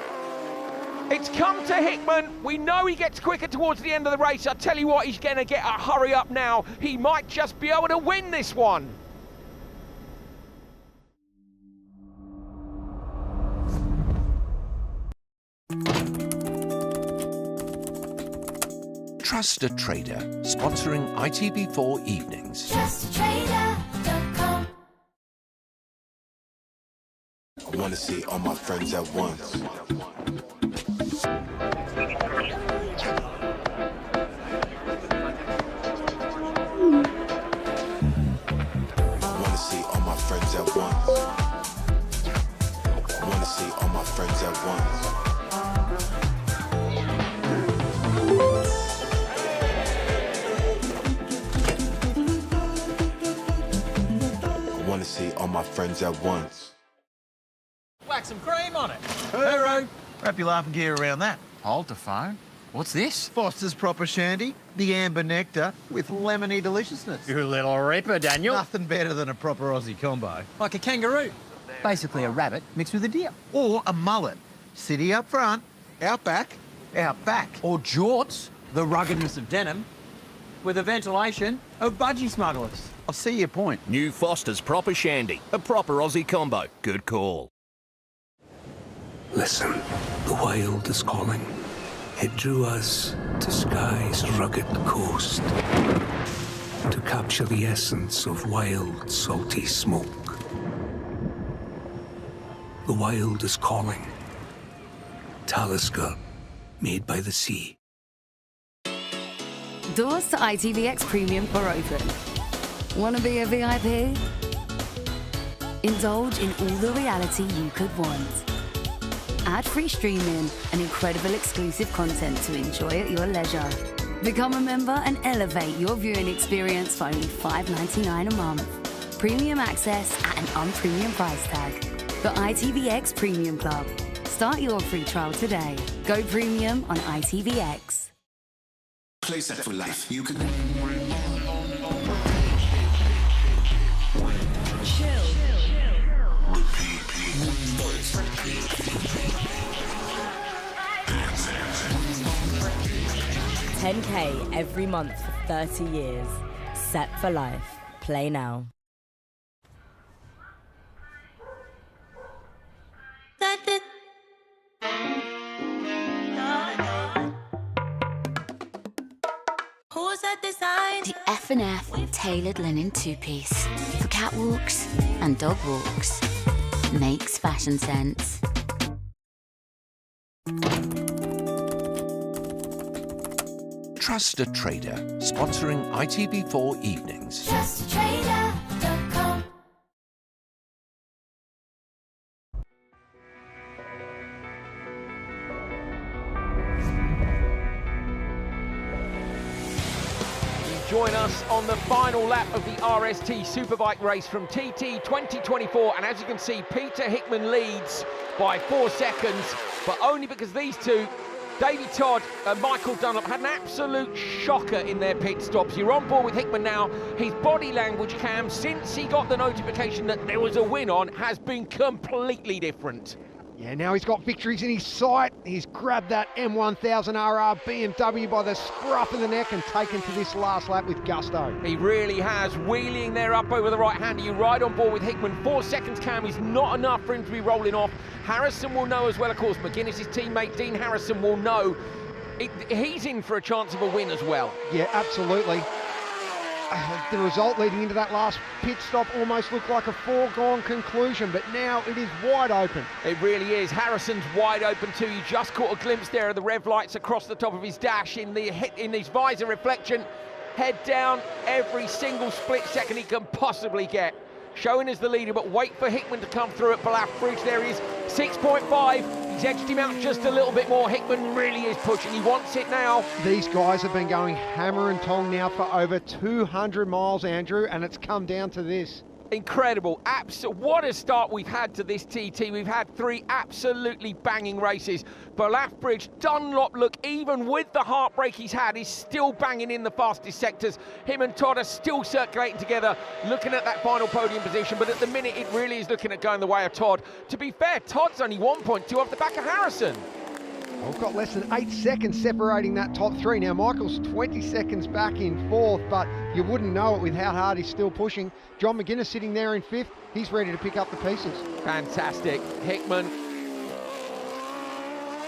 It's come to Hickman. We know he gets quicker towards the end of the race. I tell you what, he's going to get a hurry up now. He might just be able to win this one. Trust a Trader, sponsoring ITV4 Evenings. TrustATrader.com. I want to see all my friends at once. Friends at once. I want to see all my friends at once. I want to see all my friends at once. Whack some cream on it. Hero. Wrap your laughing gear around that. Hold the phone. What's this? Foster's Proper Shandy, the amber nectar with lemony deliciousness. You little ripper, Daniel. Nothing better than a proper Aussie combo. Like a kangaroo. Basically a rabbit mixed with a deer. Or a mullet. City up front, out back. Or jorts, the ruggedness of denim, with the ventilation of budgie smugglers. I see your point. New Foster's Proper Shandy, a proper Aussie combo. Good call. Listen, the wild is calling. It drew us to Skye's rugged coast to capture the essence of wild, salty smoke. The wild is calling. Talisker, made by the sea. Doors to ITVX Premium are open. Want to be a VIP? Indulge in all the reality you could want. Ad-free streaming and incredible exclusive content to enjoy at your leisure. Become a member and elevate your viewing experience for only $5.99 a month. Premium access at an unpremium price tag. The ITVX Premium Club. Start your free trial today. Go premium on ITVX. Play set for life. You can... Chill. 10K every month for 30 years. Set for life. Play now. Who's that design? The F&F tailored linen two-piece for catwalks and dog walks. Makes fashion sense. Trust a Trader, sponsoring ITV4 Evenings. TrustTrader.com. Join us on the final lap of the RST Superbike race from TT 2024, and as you can see, Peter Hickman leads by 4 seconds, but only because these two, Davey Todd and Michael Dunlop, had an absolute shocker in their pit stops. You're on board with Hickman now. His body language, Cam, since he got the notification that there was a win on, has been completely different. Yeah, now he's got victories in his sight. He's grabbed that M1000RR BMW by the scruff of the neck and taken to this last lap with gusto. He really has, wheeling there up over the right-hander. You ride on board with Hickman. 4 seconds, Cam, is not enough for him to be rolling off. Harrison will know as well, of course. McGuinness's teammate, Dean Harrison, will know. He's in for a chance of a win as well. Yeah, absolutely. The result leading into that last pit stop almost looked like a foregone conclusion, but now it is wide open. It really is. Harrison's wide open too. You just caught a glimpse there of the rev lights across the top of his dash in his visor reflection. Head down every single split second he can possibly get. Showing as the leader, but wait for Hickman to come through at Ballaugh Bridge. There he is, 6.5. He's edged him out just a little bit more. Hickman really is pushing. He wants it now. These guys have been going hammer and tong now for over 200 miles, Andrew, and it's come down to this. Incredible. What a start we've had to this TT. We've had 3 absolutely banging races. Ballaugh Bridge, Dunlop, look, even with the heartbreak he's had, he's still banging in the fastest sectors. Him and Todd are still circulating together, looking at that final podium position, but at the minute it really is looking at going the way of Todd. To be fair, Todd's only 1.2 off the back of Harrison. We've got less than 8 seconds separating that top 3. Now, Michael's 20 seconds back in 4th, but you wouldn't know it with how hard he's still pushing. John McGuinness sitting there in 5th. He's ready to pick up the pieces. Fantastic. Hickman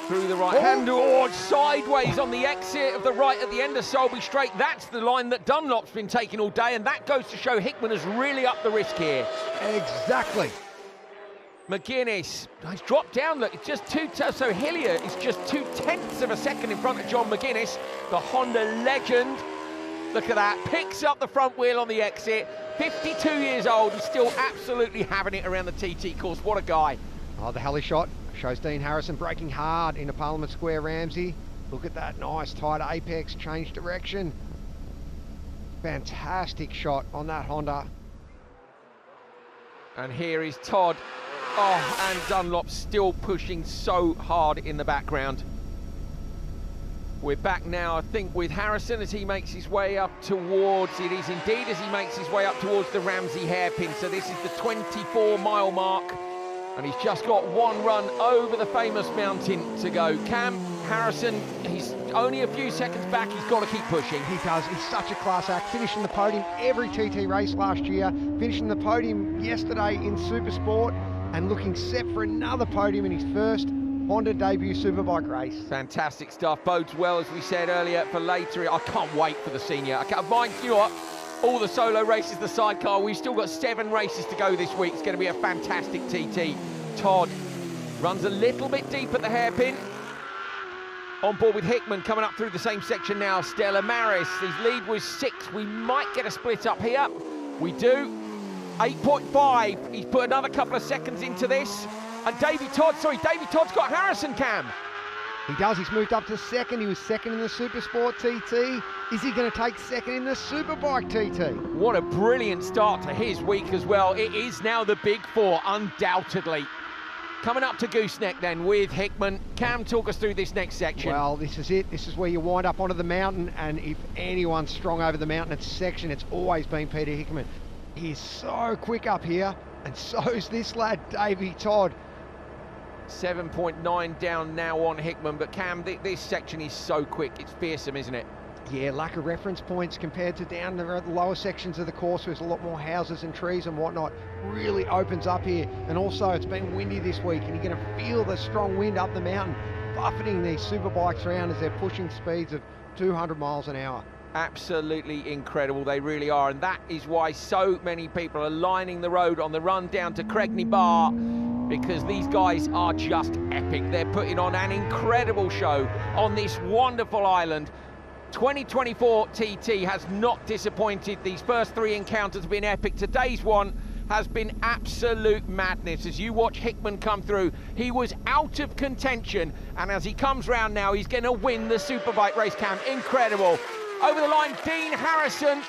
through the right hand, sideways on the exit of the right at the end of Selby Straight. That's the line that Dunlop's been taking all day, and that goes to show Hickman has really upped the risk here. Exactly. McGuinness, he's dropped down, look, it's just so Hillier is just 0.2 of a second in front of John McGuinness, the Honda legend. Look at that, picks up the front wheel on the exit, 52 years old, and still absolutely having it around the TT course. What a guy. Oh, the heli shot shows Dean Harrison braking hard into Parliament Square, Ramsey. Look at that nice tight apex, change direction. Fantastic shot on that Honda. And here is Todd. Oh, and Dunlop still pushing so hard in the background. We're back now, I think, with Harrison as he makes his way up towards, it is indeed as he makes his way up towards the Ramsey hairpin. So this is the 24-mile mark, and he's just got one run over the famous mountain to go. Cam, Harrison, he's only a few seconds back. He's got to keep pushing. He does. He's such a class act. Finishing the podium every TT race last year, finishing the podium yesterday in Supersport, and looking set for another podium in his first Honda debut Superbike race. Fantastic stuff. Bodes well, as we said earlier, for later. I can't wait for the senior. I can't mind, you know what? All the solo races, the sidecar, we've still got 7 races to go this week. It's going to be a fantastic TT. Todd runs a little bit deep at the hairpin. On board with Hickman, coming up through the same section now. Stella Maris, his lead was 6. We might get a split up here. We do. 8.5. He's put another couple of seconds into this. And Davey Todd's got Harrison, Cam. He does. He's moved up to 2nd. He was 2nd in the Supersport TT. Is he going to take 2nd in the Superbike TT? What a brilliant start to his week as well. It is now the Big 4, undoubtedly. Coming up to Gooseneck then with Hickman. Cam, talk us through this next section. Well, this is it. This is where you wind up onto the mountain, and if anyone's strong over the mountain section, it's always been Peter Hickman. He's so quick up here, and so's this lad, Davey Todd. 7.9 down now on Hickman, but Cam, this section is so quick. It's fearsome, isn't it? Yeah, lack of reference points compared to down the lower sections of the course where there's a lot more houses and trees and whatnot. Really opens up here. And also, it's been windy this week, and you're going to feel the strong wind up the mountain, buffeting these superbikes around as they're pushing speeds of 200 miles an hour. Absolutely incredible, they really are, and that is why so many people are lining the road on the run down to Cregney Bar, because these guys are just epic. They're putting on an incredible show on this wonderful island. 2024 TT has not disappointed. These first 3 encounters have been epic. Today's one has been absolute madness. As you watch Hickman come through, he was out of contention, and as he comes round now, he's going to win the Superbike race, Cam. Incredible. Over the line, Dean Harrison.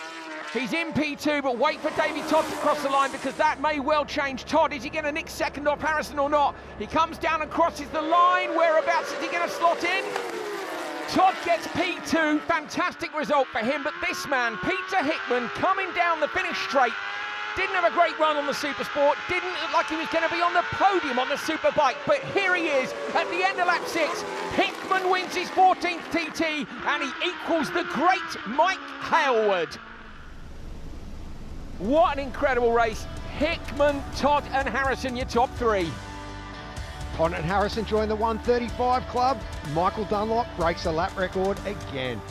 He's in P2, but wait for Davey Todd to cross the line, because that may well change. Todd, is he going to nick second off Harrison or not? He comes down and crosses the line. Whereabouts is he going to slot in? Todd gets P2, fantastic result for him, but this man, Peter Hickman, coming down the finish straight, didn't have a great run on the Supersport, didn't look like he was going to be on the podium on the Superbike, but here he is at the end of lap 6. Hickman wins his 14th TT, and he equals the great Mike Hailwood. What an incredible race. Hickman, Todd and Harrison, your top 3. Todd and Harrison join the 135 club. Michael Dunlop breaks a lap record again.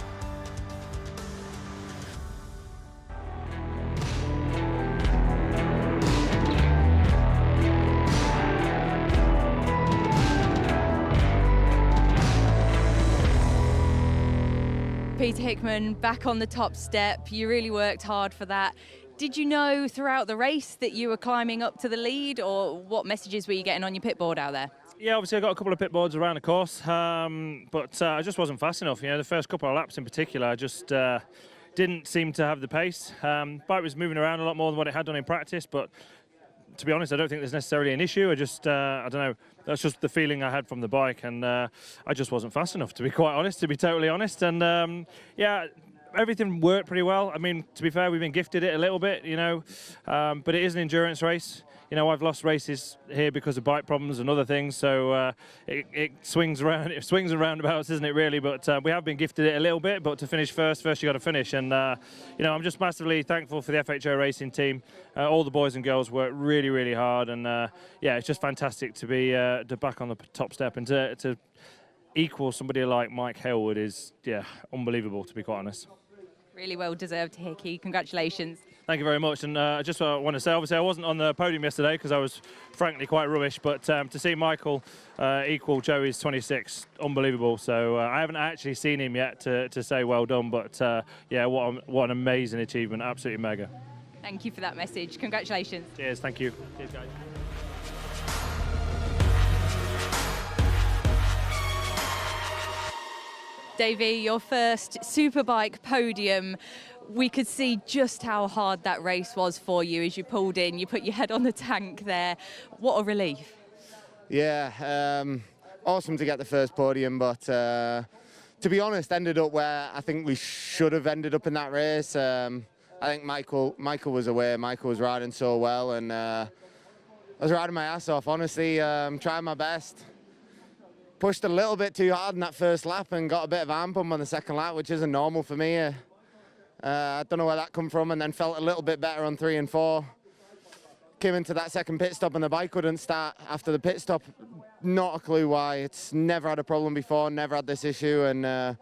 Peter Hickman back on the top step. You really worked hard for that. Did you know throughout the race that you were climbing up to the lead, or what messages were you getting on your pit board out there? Yeah, obviously I got a couple of pit boards around the course, but I just wasn't fast enough. You know, the first couple of laps in particular, I just didn't seem to have the pace. Bike was moving around a lot more than what it had done in practice, but to be honest, I don't think there's necessarily an issue. I don't know, that's just the feeling I had from the bike, and I just wasn't fast enough, to be quite honest, to be totally honest. And yeah, everything worked pretty well. I mean, to be fair, we've been gifted it a little bit, you know, but it is an endurance race. You know, I've lost races here because of bike problems and other things, so it swings around. It swings and roundabouts, isn't it, really? But we have been gifted it a little bit. But to finish first you got to finish. And you know, I'm just massively thankful for the FHO racing team. All the boys and girls worked really, really hard, and yeah, it's just fantastic to be back on the top step, and to equal somebody like Mike Hailwood is, yeah, unbelievable, to be quite honest. Really well deserved, Hickey. Congratulations. Thank you very much, and I just want to say, obviously I wasn't on the podium yesterday because I was frankly quite rubbish, but to see Michael equal Joey's 26, unbelievable. So I haven't actually seen him yet to say well done, but yeah, what an amazing achievement, absolutely mega. Thank you for that message. Congratulations. Cheers, thank you. Cheers, guys. Davey, your first Superbike podium. We could see just how hard that race was for you as you pulled in. You put your head on the tank there. What a relief. Yeah, awesome to get the first podium, but to be honest, ended up where I think we should have ended up in that race. I think Michael was away. Michael was riding so well, and I was riding my ass off, honestly, trying my best. Pushed a little bit too hard in that first lap and got a bit of arm pump on the second lap, which isn't normal for me. I don't know where that come from, and then felt a little bit better on 3 and 4. Came into that second pit stop and the bike wouldn't start after the pit stop. Not a clue why. It's never had a problem before, never had this issue, and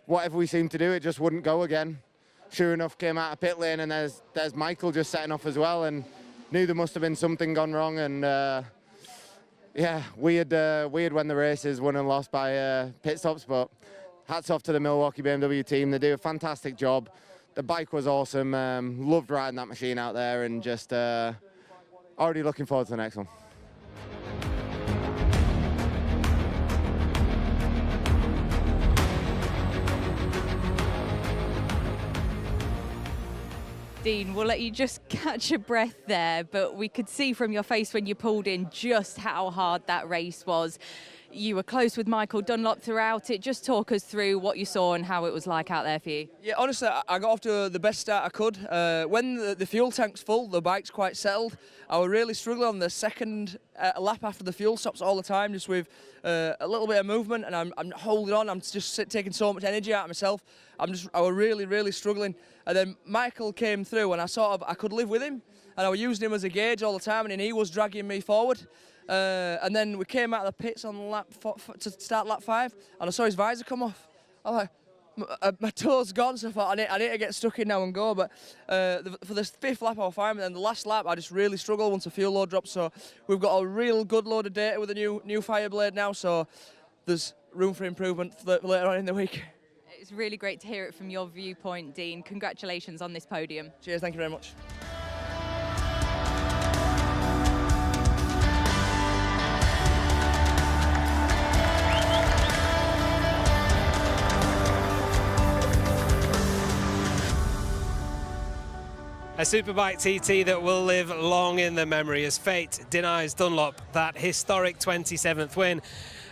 whatever we seemed to do, it just wouldn't go again. Sure enough, came out of pit lane, and there's Michael just setting off as well, and knew there must have been something gone wrong, and yeah, weird when the race is won and lost by pit stops, but hats off to the Milwaukee BMW team. They do a fantastic job. The bike was awesome. Loved riding that machine out there, and just already looking forward to the next one. Dean, we'll let you just catch your breath there, but we could see from your face when you pulled in just how hard that race was. You were close with Michael Dunlop throughout it. Just talk us through what you saw and how it was like out there for you. Yeah, honestly, I got off to the best start I could. When the fuel tank's full, the bike's quite settled. I was really struggling on the second lap after the fuel stops all the time, just with a little bit of movement, and I'm holding on. I'm just taking so much energy out of myself. I was really, really struggling. And then Michael came through, and I could live with him, and I was using him as a gauge all the time, and he was dragging me forward. And then we came out of the pits on lap to start lap 5, and I saw his visor come off. I'm like, my toe's gone, so I thought I need to get stuck in now and go. But for the 5th lap I was fine, and then the last lap I just really struggled once the fuel load dropped. So we've got a real good load of data with the new Fireblade now, so there's room for improvement later on in the week. It's really great to hear it from your viewpoint, Dean. Congratulations on this podium. Cheers, thank you very much. A Superbike TT that will live long in the memory as fate denies Dunlop that historic 27th win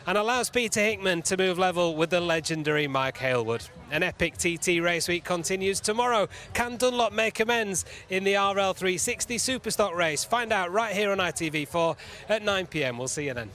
and allows Peter Hickman to move level with the legendary Mike Hailwood. An epic TT race week continues tomorrow. Can Dunlop make amends in the RL360 Superstock race? Find out right here on ITV4 at 9 p.m. We'll see you then.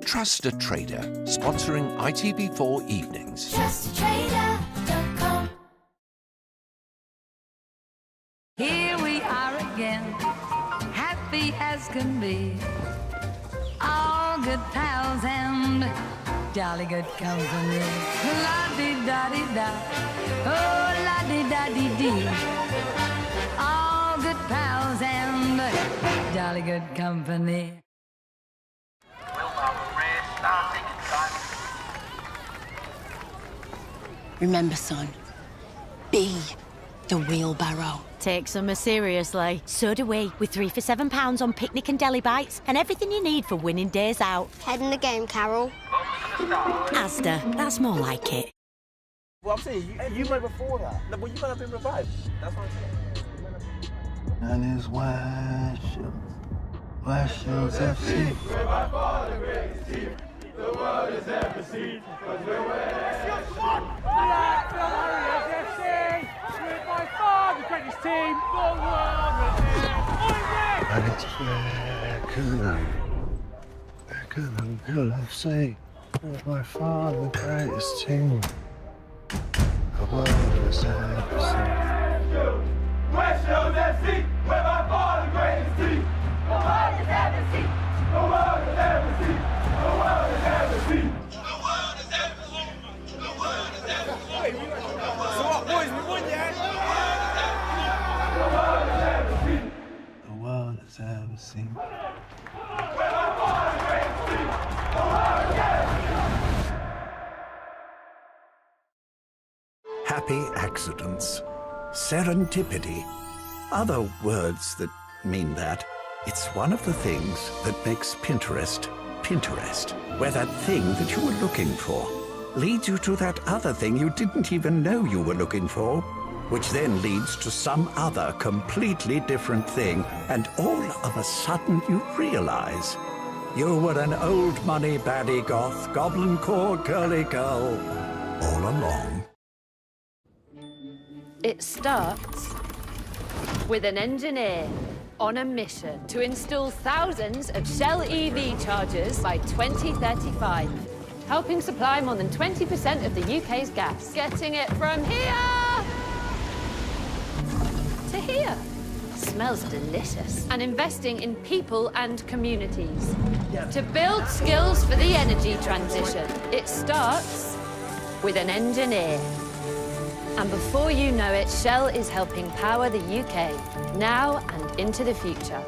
Trust a Trader, sponsoring ITV4 evenings. TrustATrader.com. Here we are again, happy as can be. All good pals and jolly good company. La-di-da-di-da, oh la-di-da-di-dee. All good pals and jolly good company. Remember, son, be the wheelbarrow. Take summer seriously. So do we, with 3 for £7 on picnic and deli bites and everything you need for winning days out. Head in the game, Carol. Asda, that's more like it. Well, I'm saying, you went before that. No, but you might have been revived. That's what I'm saying. And his West Shields FC. We're by far the greatest team the world has ever seen. Because we're West Shields FC. We're by far the greatest team the world has ever seen. And it's Beckenham FC. We're by far the greatest team the world has ever seen. West Shields FC. We're by far the greatest team the world has ever seen. The world has ever seen. The world has ever seen. The world has ever seen. The world has ever seen. So what, boys? We won, yeah? The world has ever seen. The world has ever seen. We're by far the greatest team the world has ever seen. Happy accidents. Serendipity. Other words that mean that. It's one of the things that makes Pinterest, Pinterest, where that thing that you were looking for leads you to that other thing you didn't even know you were looking for, which then leads to some other completely different thing, and all of a sudden you realize you were an old money baddie goth, goblin core girly girl all along. It starts with an engineer on a mission to install thousands of Shell EV chargers by 2035, helping supply more than 20% of the UK's gas. Getting it from here to here. Smells delicious. And investing in people and communities to build skills for the energy transition. It starts with an engineer. And before you know it, Shell is helping power the UK, now and into the future.